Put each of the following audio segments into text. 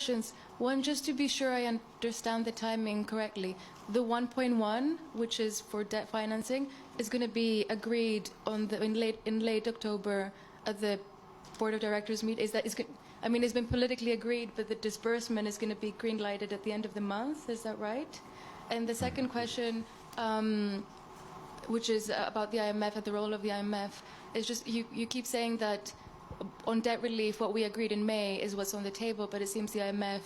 questions. One, just to be sure I understand the timing correctly. The 1.1, which is for debt financing, is going to be agreed on in late October at the Board of Directors meet. I mean, it's been politically agreed, but the disbursement is going to be green-lighted at the end of the month. Is that right? And the second question, which is about the IMF and the role of the IMF, is just you keep saying that on debt relief, what we agreed in May is what's on the table, but it seems the IMF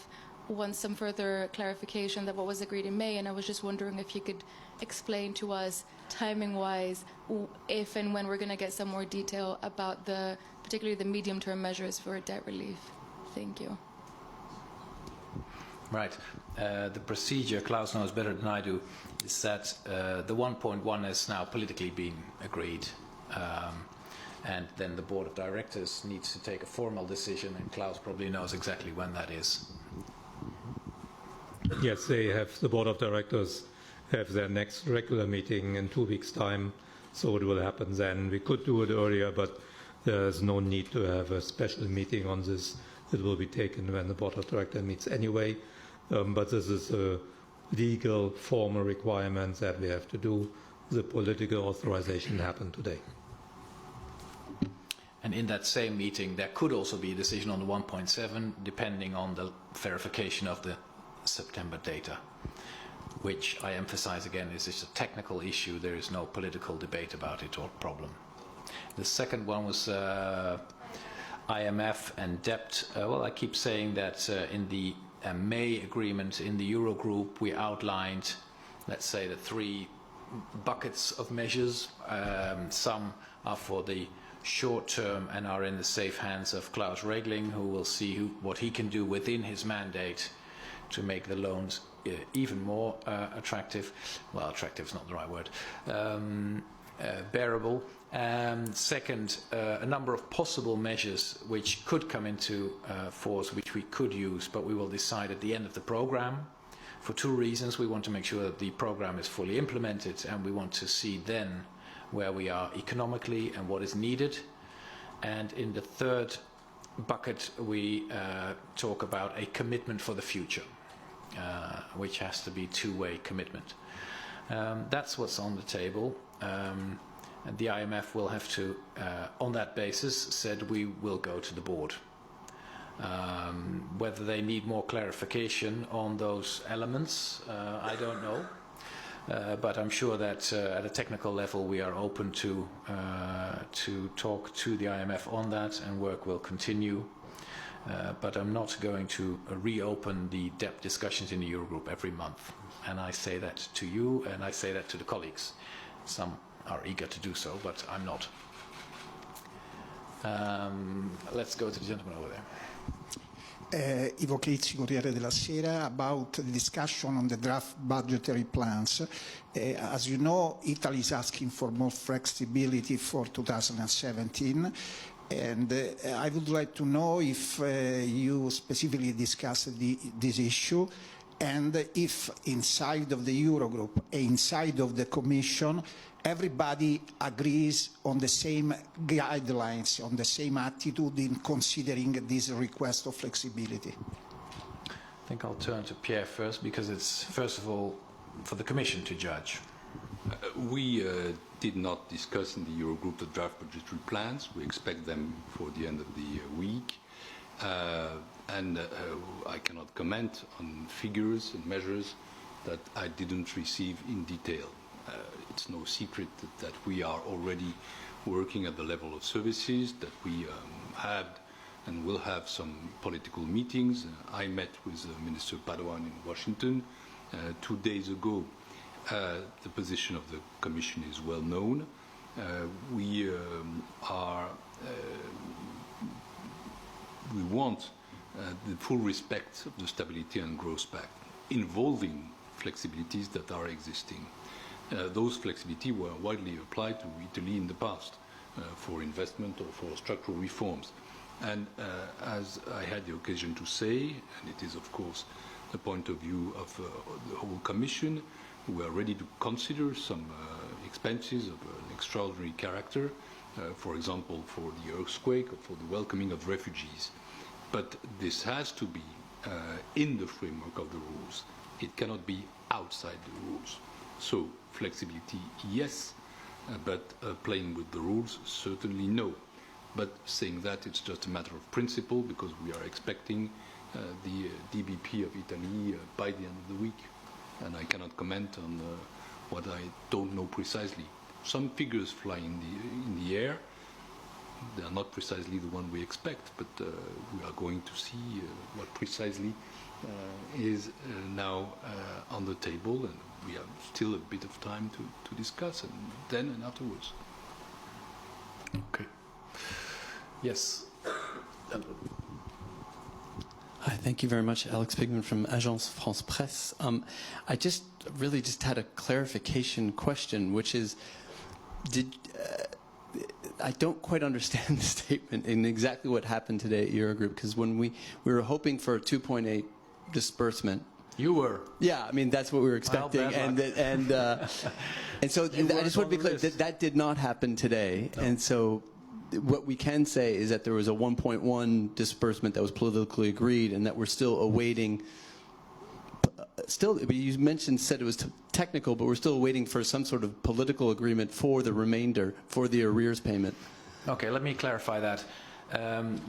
wants some further clarification that what was agreed in May, and I was just wondering if you could explain to us, timing-wise, if and when we're going to get some more detail about particularly the medium-term measures for debt relief. Thank you. Right. The procedure, Klaus knows better than I do, is that the 1.1 has now politically been agreed. And then the Board of Directors needs to take a formal decision, and Klaus probably knows exactly when that is. Yes, the Board of Directors have their next regular meeting in 2 weeks' time, so it will happen then. We could do it earlier, but there's no need to have a special meeting on this. It will be taken when the Board of Directors meets anyway, but this is a legal, formal requirement that we have to do. The political authorization happened today. And in that same meeting, there could also be a decision on the 1.7, depending on the verification of the September data, which I emphasize again is just a technical issue. There is no political debate about it or problem. The second one was IMF and debt. Well, I keep saying that in the May agreement in the Eurogroup, we outlined, let's say, the 3 buckets of measures. Some are for the short term and are in the safe hands of Klaus Regling, who will see what he can do within his mandate to make the loans even more attractive. Well, attractive is not the right word. Bearable. Second, a number of possible measures which could come into force, which we could use, but we will decide at the end of the program. For 2 reasons. We want to make sure that the program is fully implemented, and we want to see then where we are economically and what is needed. And in the third bucket, we talk about a commitment for the future, which has to be two-way commitment. That's what's on the table. And the IMF will have to, on that basis, said we will go to the board. Whether they need more clarification on those elements, I don't know. But I'm sure that at a technical level we are open to talk to the IMF on that, and work will continue. But I'm not going to reopen the debt discussions in the Eurogroup every month. And I say that to you, and I say that to the colleagues. Some are eager to do so, but I'm not. Let's go to the gentleman over there. Ivo Crizzi, Corriere della Sera, about the discussion on the draft budgetary plans. As you know, Italy is asking for more flexibility for 2017, and I would like to know if you specifically discussed this issue, and if inside of the Eurogroup, inside of the Commission, everybody agrees on the same guidelines, on the same attitude in considering this request of flexibility. I think I'll turn to Pierre first, because it's, first of all, for the Commission to judge. We did not discuss in the Eurogroup the draft budgetary plans. We expect them for the end of the week. And I cannot comment on figures and measures that I didn't receive in detail. It's no secret that we are already working at the level of services, that we had and will have some political meetings. I met with Minister Padoan in Washington 2 days ago. The position of the Commission is well known. We want the full respect of the Stability and Growth Pact, involving flexibilities that are existing. Those flexibility were widely applied to Italy in the past for investment or for structural reforms. And as I had the occasion to say, and it is of course the point of view of the whole Commission, we are ready to consider some expenses of an extraordinary character, for example for the earthquake or for the welcoming of refugees. But this has to be in the framework of the rules. It cannot be outside the rules. So flexibility, yes, but playing with the rules, certainly no. But saying that, it's just a matter of principle, because we are expecting the DBP of Italy by the end of the week. And I cannot comment on what I don't know precisely. Some figures fly in the air. They are not precisely the one we expect, but we are going to see what precisely is now on the table, and we have still a bit of time to discuss, and then and afterwards. Okay. Yes. Hi, thank you very much. Alex Pigman from Agence France Presse. I just had a clarification question, which is, I don't quite understand the statement and exactly what happened today at Eurogroup, because when we were hoping for a 2.8 disbursement. You were. Yeah, I mean, that's what we were expecting. And so I just want to be clear, that did not happen today. No. And so what we can say is that there was a 1.1 disbursement that was politically agreed, and that we're still awaiting. You said it was technical, but we're still waiting for some sort of political agreement for the remainder, for the arrears payment. Okay, let me clarify that.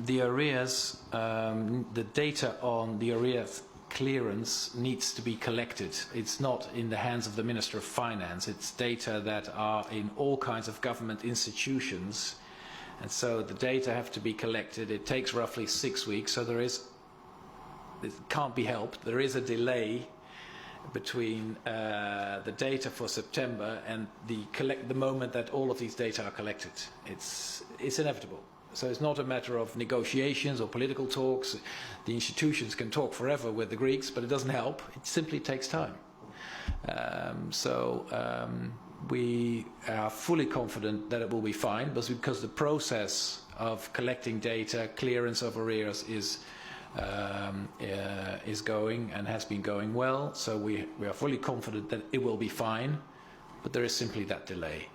The arrears, the data on the arrears clearance needs to be collected. It's not in the hands of the Minister of Finance. It's data that are in all kinds of government institutions. And so the data have to be collected. It takes roughly 6 weeks. So it can't be helped. There is a delay between the data for September and the moment that all of these data are collected. It's inevitable. So it's not a matter of negotiations or political talks. The institutions can talk forever with the Greeks, but it doesn't help. It simply takes time. We are fully confident that it will be fine, because the process of collecting data, clearance of arrears is going and has been going well. So we are fully confident that it will be fine, but there is simply that delay.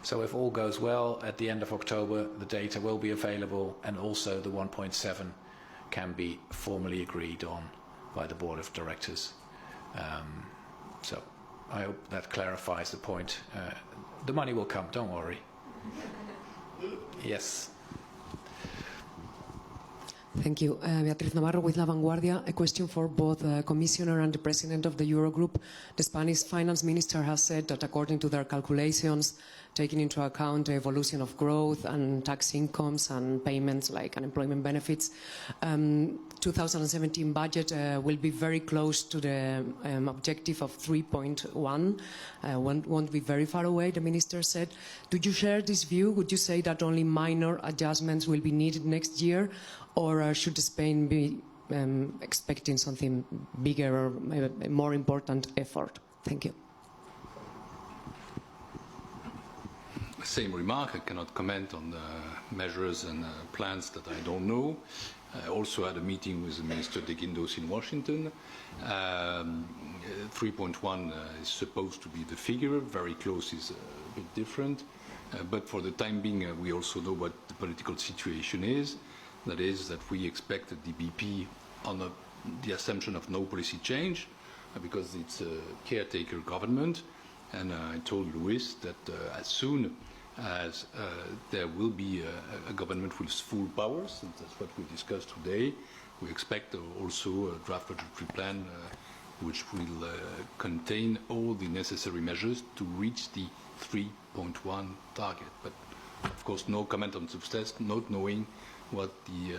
So if all goes well, at the end of October, the data will be available, and also the 1.7 can be formally agreed on by the Board of Directors. So I hope that clarifies the point. The money will come, don't worry. Yes. Thank you. Beatriz Navarro with La Vanguardia. A question for both the Commissioner and the President of the Eurogroup. The Spanish Finance Minister has said that according to their calculations, taking into account the evolution of growth and tax incomes and payments like unemployment benefits, 2017 budget will be very close to the objective of 3.1. Won't be very far away, the Minister said. Do you share this view? Would you say that only minor adjustments will be needed next year? Or should Spain be expecting something bigger or a more important effort? Thank you. Same remark. I cannot comment on measures and plans that I don't know. I also had a meeting with the Minister de Guindos in Washington. 3.1 is supposed to be the figure. Very close is a bit different. But for the time being, we also know what the political situation is. That is that we expect the DBP on the assumption of no policy change, because it's a caretaker government. And I told Luis that as soon as there will be a government with full powers, and that's what we discussed today, we expect also a draft budgetary plan which will contain all the necessary measures to reach the 3.1 target. But of course, no comment on substance, not knowing what the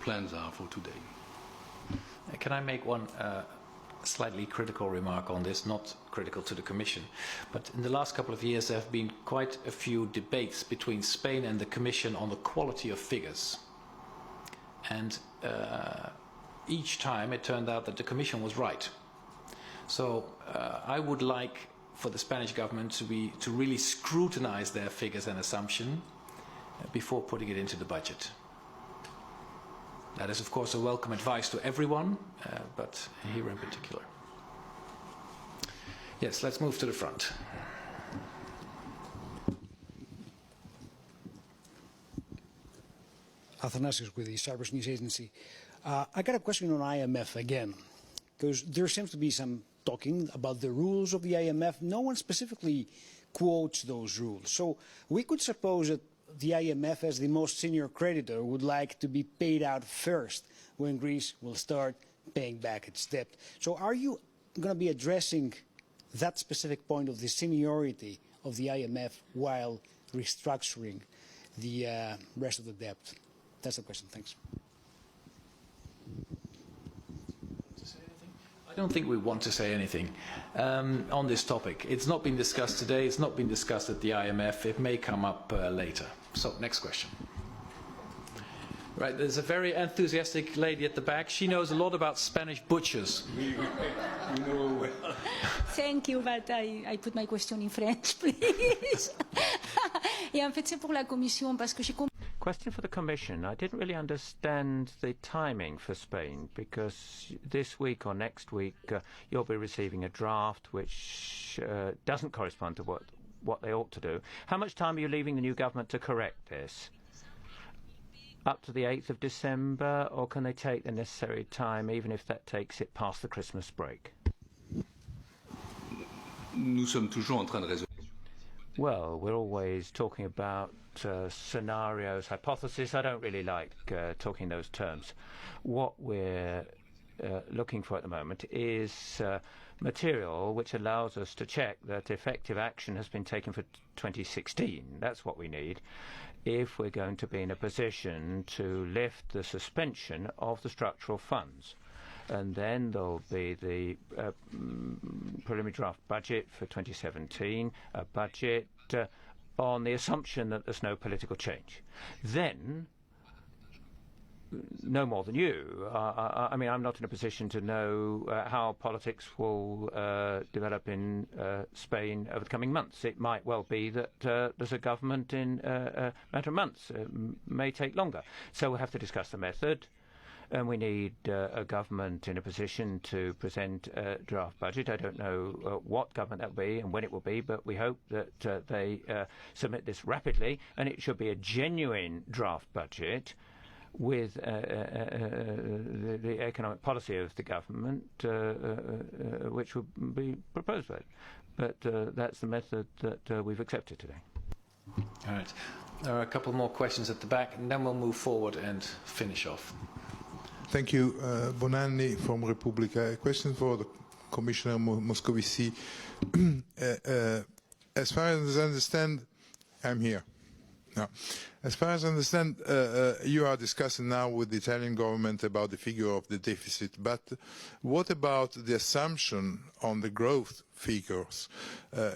plans are for today. Can I make one slightly critical remark on this, not critical to the Commission, but in the last couple of years there have been quite a few debates between Spain and the Commission on the quality of figures. And each time it turned out that the Commission was right. So I would like for the Spanish government to really scrutinize their figures and assumption before putting it into the budget. That is, of course, a welcome advice to everyone, but here in particular. Yes, let's move to the front. Athanasios with the Cyprus News Agency. I got a question on IMF again, because there seems to be some talking about the rules of the IMF. No one specifically quotes those rules. So we could suppose that the IMF, as the most senior creditor, would like to be paid out first when Greece will start paying back its debt. So are you going to be addressing that specific point of the seniority of the IMF while restructuring the rest of the debt? That's the question. Thanks. I don't think we want to say anything on this topic. It's not been discussed today. It's not been discussed at the IMF. It may come up later. So, next question. Right, there's a very enthusiastic lady at the back. She knows a lot about Spanish butchers. Thank you, but I put my question in French, please. Et en fait, c'est pour la Commission, parce que j'ai compris. Question for the Commission. I didn't really understand the timing for Spain, because this week or next week you'll be receiving a draft which doesn't correspond to what they ought to do. How much time are you leaving the new government to correct this? Up to the 8th of December, or can they take the necessary time, even if that takes it past the Christmas break? Nous sommes toujours en train de raisonner. Well, we're always talking about scenarios, hypotheses. I don't really like talking those terms. What we're looking for at the moment is material which allows us to check that effective action has been taken for 2016. That's what we need if we're going to be in a position to lift the suspension of the structural funds. And then there'll be the preliminary draft budget for 2017, a budget on the assumption that there's no political change. Then, no more than you. I mean, I'm not in a position to know how politics will develop in Spain over the coming months. It might well be that there's a government in a matter of months. It may take longer. So we'll have to discuss the method. And we need a government in a position to present a draft budget. I don't know what government that will be and when it will be, but we hope that they submit this rapidly, and it should be a genuine draft budget with the economic policy of the government, which will be proposed by it. But that's the method that we've accepted today. All right. There are a couple more questions at the back, and then we'll move forward and finish off. Thank you. Bonanni from Repubblica. A question for the Commissioner Moscovici. As far as I understand, I'm here. No. As far as I understand, you are discussing now with the Italian government about the figure of the deficit, but what about the assumption on the growth figures?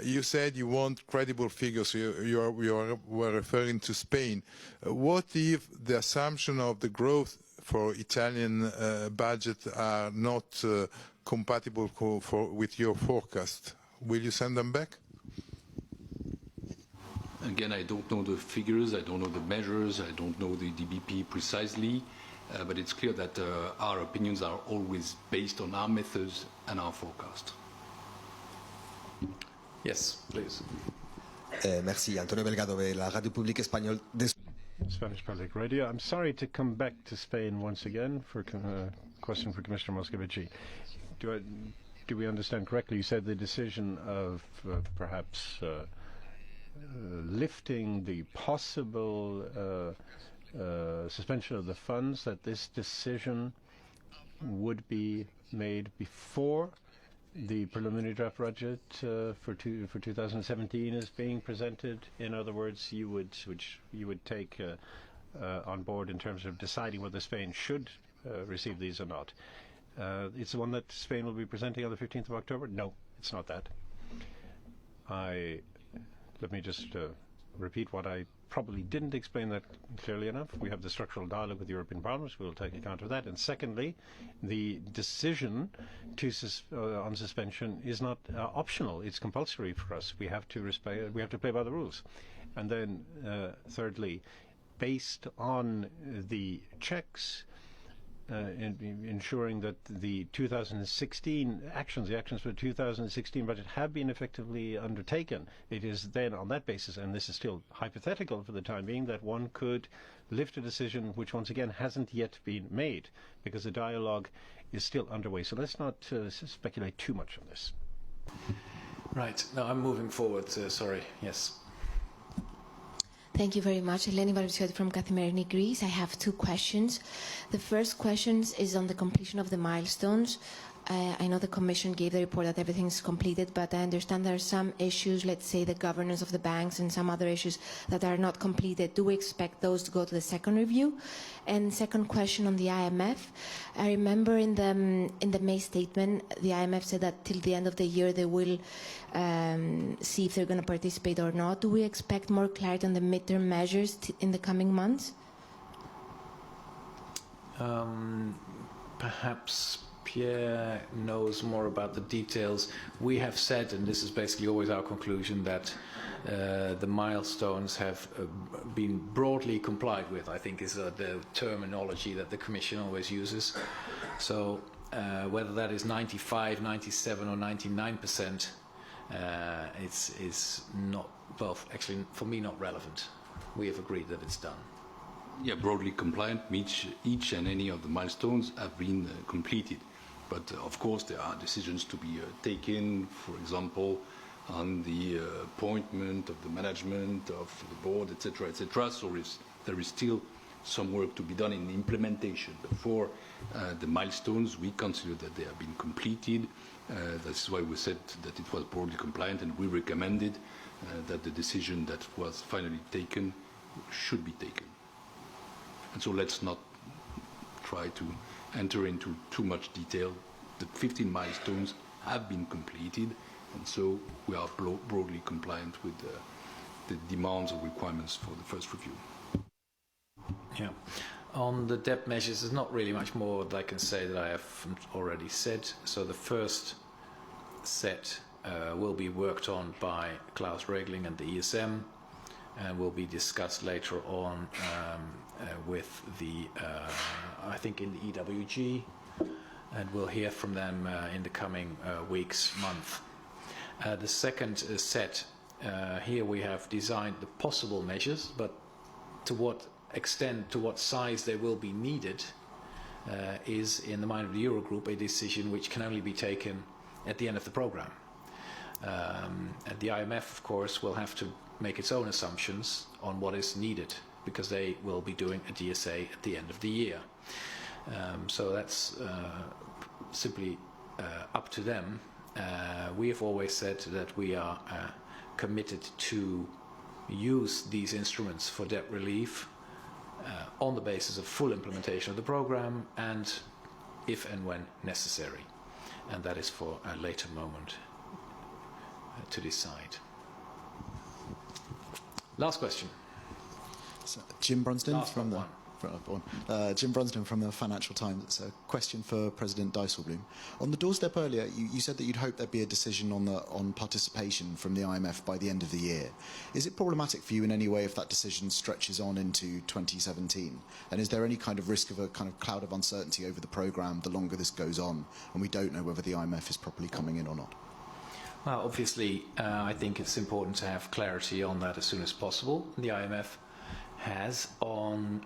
You said you want credible figures. You were referring to Spain. What if the assumption of the growth for Italian budget are not compatible with your forecast? Will you send them back? Again, I don't know the figures, I don't know the measures, I don't know the DBP precisely, but it's clear that our opinions are always based on our methods and our forecast. Yes, please. Merci. Antonio Belgado de la Radio Pública Española. Spanish Public Radio. I'm sorry to come back to Spain once again for a question for Commissioner Moscovici. Do we understand correctly? You said the decision of perhaps lifting the possible suspension of the funds, that this decision would be made before the preliminary draft budget for 2017 is being presented. In other words, which you would take on board in terms of deciding whether Spain should receive these or not. It's the one that Spain will be presenting on the 15th of October? No, it's not that. Let me just repeat what I probably didn't explain that clearly enough. We have the structural dialogue with the European Parliament. We will take account of that. And secondly, the decision on suspension is not optional. It's compulsory for us. We have to respect. We have to play by the rules. And then, thirdly, based on the checks ensuring that the 2016 actions, the actions for the 2016 budget have been effectively undertaken. It is then on that basis, and this is still hypothetical for the time being, that one could lift a decision which once again hasn't yet been made, because the dialogue is still underway. So let's not speculate too much on this. Right. No, I'm moving forward. Sorry. Yes. Thank you very much. Eleni Varoutsioti from Καθημερινή Greece. I have two questions. The first question is on the completion of the milestones. I know the Commission gave the report that everything is completed, but I understand there are some issues, let's say the governance of the banks and some other issues that are not completed. Do we expect those to go to the second review? And second question on the IMF. I remember in the May statement, the IMF said that till the end of the year they will see if they're going to participate or not. Do we expect more clarity on the midterm measures in the coming months? Perhaps Pierre knows more about the details. We have said, and this is basically always our conclusion, that the milestones have been broadly complied with, I think is the terminology that the Commission always uses. So whether that is 95, 97 or 99%, it's not, well, actually for me not relevant. We have agreed that it's done. Yeah, broadly compliant means each and any of the milestones have been completed. But of course, there are decisions to be taken, for example, on the appointment of the management of the board, etc., etc. So there is still some work to be done in the implementation. But for the milestones, we consider that they have been completed. That's why we said that it was broadly compliant, and we recommended that the decision that was finally taken should be taken. And so let's not try to enter into too much detail. The 15 milestones have been completed, and so we are broadly compliant with the demands or requirements for the first review. Yeah. On the debt measures, there's not really much more that I can say that I have already said. So the first set will be worked on by Klaus Regling and the ESM, and will be discussed later on with the, I think in the EWG, and we'll hear from them in the coming weeks, month. The second set, here we have designed the possible measures, but to what extent, to what size they will be needed is, in the mind of the Eurogroup, a decision which can only be taken at the end of the program. And the IMF, of course, will have to make its own assumptions on what is needed, because they will be doing a DSA at the end of the year. So that's simply up to them. We have always said that we are committed to use these instruments for debt relief on the basis of full implementation of the program, and if and when necessary. And that is for a later moment to decide. Last question. So, Jim Brunsden from the Financial Times. It's a question for President Dijsselbloem. On the doorstep earlier, you said that you'd hope there'd be a decision on participation from the IMF by the end of the year. Is it problematic for you in any way if that decision stretches on into 2017? And is there any kind of risk of a kind of cloud of uncertainty over the programme the longer this goes on, and we don't know whether the IMF is properly coming in or not? Well, obviously, I think it's important to have clarity on that as soon as possible. The IMF has, on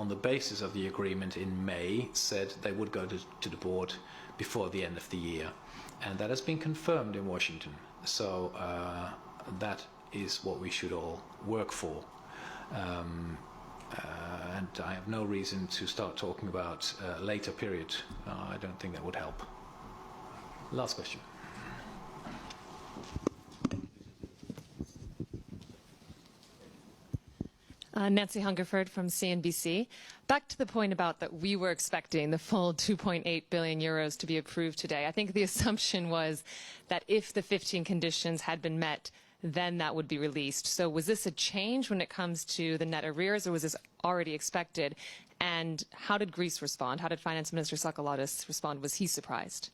the basis of the agreement in May, said they would go to the board before the end of the year. And that has been confirmed in Washington. So that is what we should all work for. And I have no reason to start talking about a later period. I don't think that would help. Last question. Nancy Hungerford from CNBC. Back to the point about that we were expecting the full 2.8 billion euros to be approved today. I think the assumption was that if the 15 conditions had been met, then that would be released. So was this a change when it comes to the net arrears, or was this already expected? And how did Greece respond? How did Finance Minister Sakalidis respond? Was he surprised?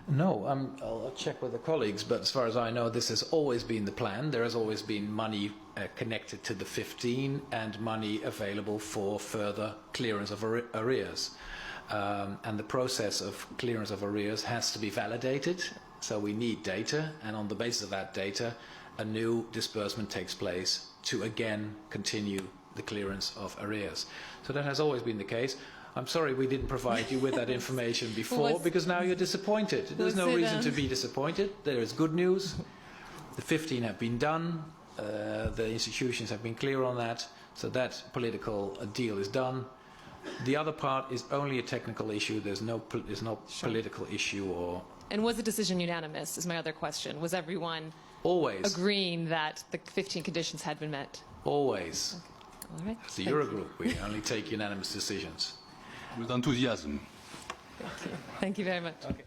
No, I'll check with the colleagues, but as far as I know, this has always been the plan. There has always been money connected to the 15 and money available for further clearance of arrears. And the process of clearance of arrears has to be validated, so we need data, and on the basis of that data, a new disbursement takes place to again continue the clearance of arrears. So that has always been the case. I'm sorry we didn't provide you with that information before, because now you're disappointed. There's no reason to be disappointed. There is good news. The 15 have been done. The institutions have been clear on that. So that political deal is done. The other part is only a technical issue. There's no political issue or... And was the decision unanimous, is my other question? Was everyone always agreeing that the 15 conditions had been met? Always. Okay. All right. As the Eurogroup, we only take unanimous decisions. With enthusiasm. Thank you. Thank you very much. Okay.